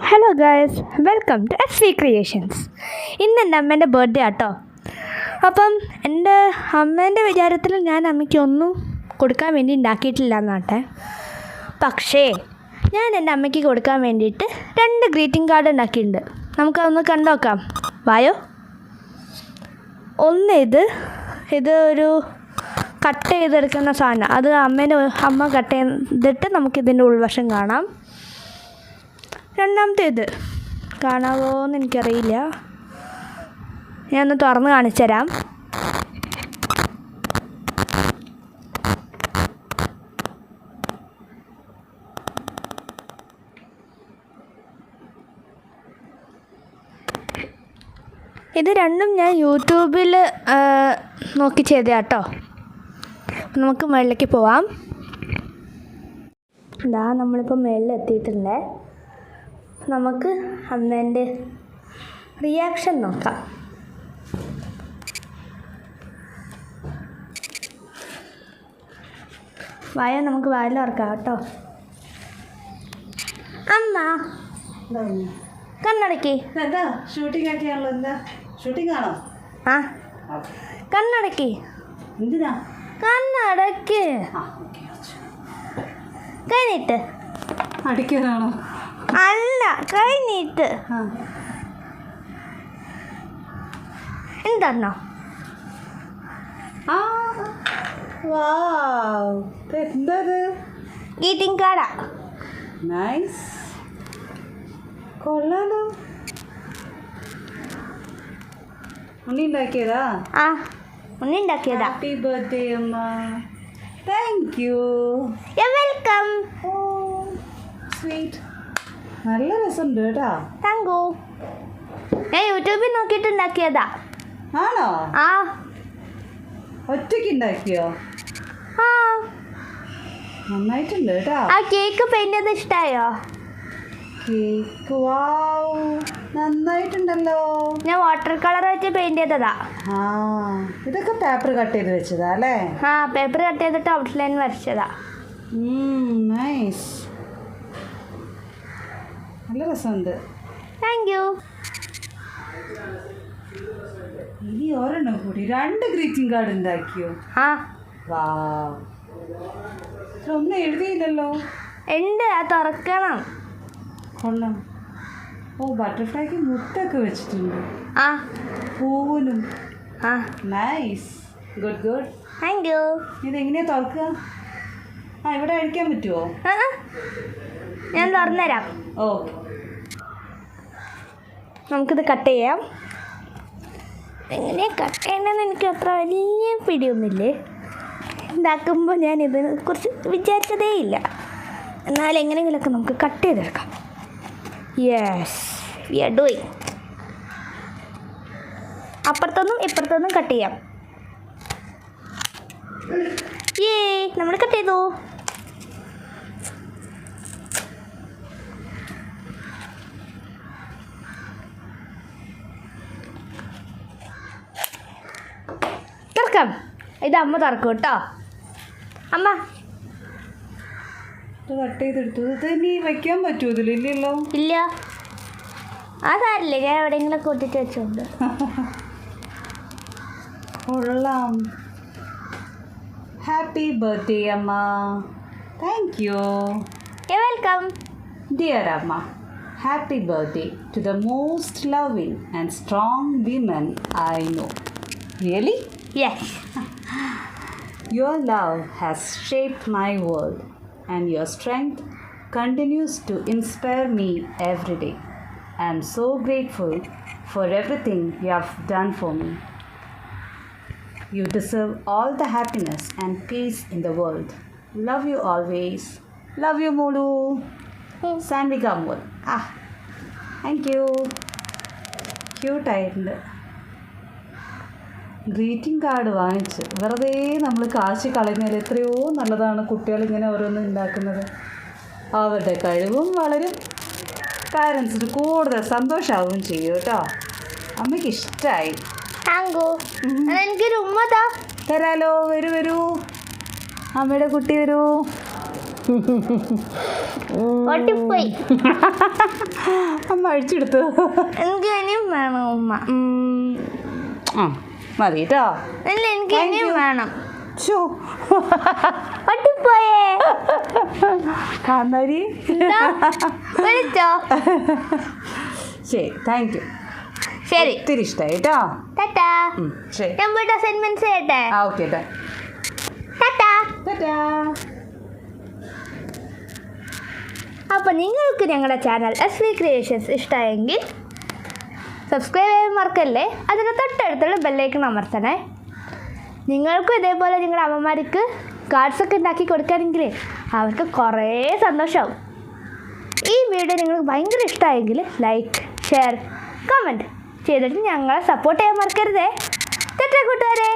Hello guys, welcome to SV creations. ഇന്ന് എൻ്റെ അമ്മേൻ്റെ ബർത്ത്ഡേ ആട്ടോ. അപ്പം എൻ്റെ അമ്മേൻ്റെ വിചാരത്തിൽ ഞാൻ അമ്മയ്ക്ക് ഒന്നും കൊടുക്കാൻ വേണ്ടി ഉണ്ടാക്കിയിട്ടില്ല എന്നാട്ടെ. പക്ഷേ ഞാൻ എൻ്റെ അമ്മയ്ക്ക് കൊടുക്കാൻ വേണ്ടിയിട്ട് 2 ഗ്രീറ്റിംഗ് കാർഡ് ഉണ്ടാക്കിയിട്ടുണ്ട്. നമുക്കതൊന്ന് കണ്ടു നോക്കാം. വായോ. ഒന്ന് ഇത് ഒരു കട്ട് ചെയ്തെടുക്കുന്ന സാധനം. അത് അമ്മ കട്ട് ചെയ്തിട്ട് നമുക്കിതിൻ്റെ ഉൾവശം കാണാം. രണ്ടാമത്തേത് കാണാമോ എന്ന് എനിക്കറിയില്ല. ഞാനൊന്ന് തുറന്ന് കാണിച്ചു തരാം. ഇത് രണ്ടും ഞാൻ യൂട്യൂബിൽ നോക്കി ചെയ്തതാട്ടോ. നമുക്ക് മുകളിലേക്ക് പോവാം. നമ്മളിപ്പോൾ മുകളിലെത്തിയിട്ടുണ്ട്. നമുക്ക് അമ്മേൻ്റെ റിയാക്ഷൻ നോക്കാം. നമുക്ക് വായിൽ ഓർക്കാം കേട്ടോ. അമ്മ കണ്ണടക്കി. എന്താ ഷൂട്ടിംഗ് ഒക്കെയാണല്ലോ? എന്താ ഷൂട്ടിംഗ് ആണോ? ആ, കണ്ണടക്കി. എന്തിനാ കണ്ണടക്ക്. കഴിഞ്ഞിട്ട് അടിക്കാനാണോ? അല്ല, കഴിഞ്ഞിട്ട്. എന്താണോ? എന്തത്? ഗ്രീറ്റിംഗ് കാർഡാ. നൈസ്, കൊള്ളാലോ. ഉണ്ണി ഉണ്ടാക്കിയതാ? ആ, ഉണ്ണി ഉണ്ടാക്കിയതാ. ഹാപ്പി ബർത്ത്ഡേ അമ്മ. Thank you. വെൽക്കം. സ്വീറ്റ്, നല്ല രസമുണ്ട് കേട്ടോ. Thank you. ഞാൻ യൂട്യൂബിൽ നോക്കിയിട്ട് ഉണ്ടാക്കിയതാ. ആണോ? ആ, ഒറ്റയ്ക്ക് ഉണ്ടാക്കിയോ? ആ. നന്നായിട്ടുണ്ട് കേട്ടോ. ആ കേക്ക് പെയിന്റ് ചെയ്ത് ഇഷ്ടമായോ? കേക്ക് വാവ്, നന്നായിട്ടുണ്ടല്ലോ. ഞാൻ വാട്ടർ കളർ വെച്ച് പെയിന്റ് ചെയ്തതാ. ആ, ഇതൊക്കെ പേപ്പർ കട്ട് ചെയ്ത് വെച്ചതാ അല്ലേ? ആ, പേപ്പർ കട്ട് ചെയ്തിട്ട് ഔട്ട്ലൈൻ വരച്ചതാ. നൈസ്, നല്ല രസമുണ്ട്. Thank you. ഇനി ഒരെണ്ണം കൂടി 2 ഗ്രീറ്റിംഗ് കാർഡ് ഉണ്ടാക്കിയോ? ആ, വാവ്, ഒന്നും എഴുതിയില്ലല്ലോ. ഉണ്ട്, അത് തുറക്കണം. കൊള്ളാം. ഓ, ബട്ടർഫ്ലൈക്ക് മുട്ടൊക്കെ വെച്ചിട്ടുണ്ട്. ആ, പൂവിനും. ആ. Nice, good good. Thank you. ഇതെങ്ങനെയാ തുറക്കുക? ആ, ഇവിടെ അഴിക്കാൻ പറ്റുമോ? ഞാൻ തുറന്നുതരാം. ഓക്കെ, നമുക്കിത് കട്ട് ചെയ്യാം. എങ്ങനെയാണ് കട്ട് ചെയ്യണമെന്ന് എനിക്ക് അത്ര വലിയ പിടിയൊന്നുമില്ലേ. ഉണ്ടാക്കുമ്പോൾ ഞാൻ ഇതിനെക്കുറിച്ച് വിചാരിച്ചതേ ഇല്ല. എന്നാൽ എങ്ങനെയെങ്കിലുമൊക്കെ നമുക്ക് കട്ട് ചെയ്തെടുക്കാം. Yes, we are doing. അപ്പുറത്തൊന്നും ഇപ്പുറത്തൊന്നും കട്ട് ചെയ്യാം. നമ്മൾ കട്ട് ചെയ്തു. തുറക്കാം. ഇത് അമ്മ തുറക്കും കേട്ടോ. അമ്മ കട്ട് ചെയ്തെടുത്തു. ഇത് ഇനി വയ്ക്കാൻ പറ്റുമോ ഇതിലില്ലല്ലോ? ഇല്ല, അതല്ലേ, ഞാൻ എവിടെയെങ്കിലും കൂട്ടിട്ട് വെച്ചോണ്ട്. കൊള്ളാം. ഹാപ്പി ബർത്ത്ഡേ അമ്മ. Thank you. വെൽക്കം. ഡിയർ അമ്മ, happy birthday to the most loving and strong woman I know. Really? Yes. Your love has shaped my world, and your strength continues to inspire me every day. I am so grateful for everything you have done for me. You deserve all the happiness and peace in the world. Love you always. Love you, Mulu. Sanvika മോൾ. Thank you. ക്യൂട്ടായിട്ടുണ്ട്. Greeting card വാങ്ങിച്ച് വെറുതെ നമ്മൾ കാശ് കളഞ്ഞാൽ എത്രയോ നല്ലതാണ് കുട്ടികളിങ്ങനെ ഓരോന്ന് ഉണ്ടാക്കുന്നത്. അവരുടെ കഴിവും വളരും, പാരൻസിന് കൂടുതൽ സന്തോഷമാവുകയും ചെയ്യും കേട്ടോ. അമ്മയ്ക്ക് ഇഷ്ടമായി. എനിക്കൊരു ഉമ്മ തരാലോ. വരൂ, അമ്മയുടെ കുട്ടി വരൂ. ഓട്ടിപ്പോയി. അമ്മ അഴിച്ചെടുത്തു. എനിക്ക് ഇനിയും വേണം ഉമ്മ. ആ മതി കേട്ടോ. അല്ല എനിക്ക് ഇനിയും വേണം. ഷോ ഒട്ടിപ്പോയേ. കാന്താരി വിളിച്ചോ? ശരി, താങ്ക് യു. ശരി, ഒത്തിരി ഇഷ്ടമായി കേട്ടോ. ടാറ്റാ. ശരി, ഞാൻ പോയിട്ട് അസൈൻമെന്റ്സ് ചെയ്യട്ടെ. ആ ഓക്കെ ടാ. ടാറ്റാ. ടാറ്റാ. അപ്പോൾ നിങ്ങൾക്ക് ഞങ്ങളുടെ ചാനൽ SV ക്രിയേഷൻസ് ഇഷ്ടമായെങ്കിൽ സബ്സ്ക്രൈബ് ചെയ്യാൻ മറക്കല്ലേ. അതിന് തൊട്ടടുത്തുള്ള ബെല്ലൈക്കൺ അമർത്തണേ. നിങ്ങൾക്കും ഇതേപോലെ നിങ്ങളുടെ അമ്മമാർക്ക് കാർഡ്സൊക്കെ ഉണ്ടാക്കി കൊടുക്കുകയാണെങ്കിൽ അവർക്ക് കുറേ സന്തോഷമാവും. ഈ വീഡിയോ നിങ്ങൾക്ക് ഭയങ്കര ഇഷ്ടമായെങ്കിൽ ലൈക്ക്, ഷെയർ, കമൻറ്റ് ചെയ്തിട്ട് ഞങ്ങളെ സപ്പോർട്ട് ചെയ്യാൻ മറക്കരുതേ. തെറ്റാ കൂട്ടുകാരെ.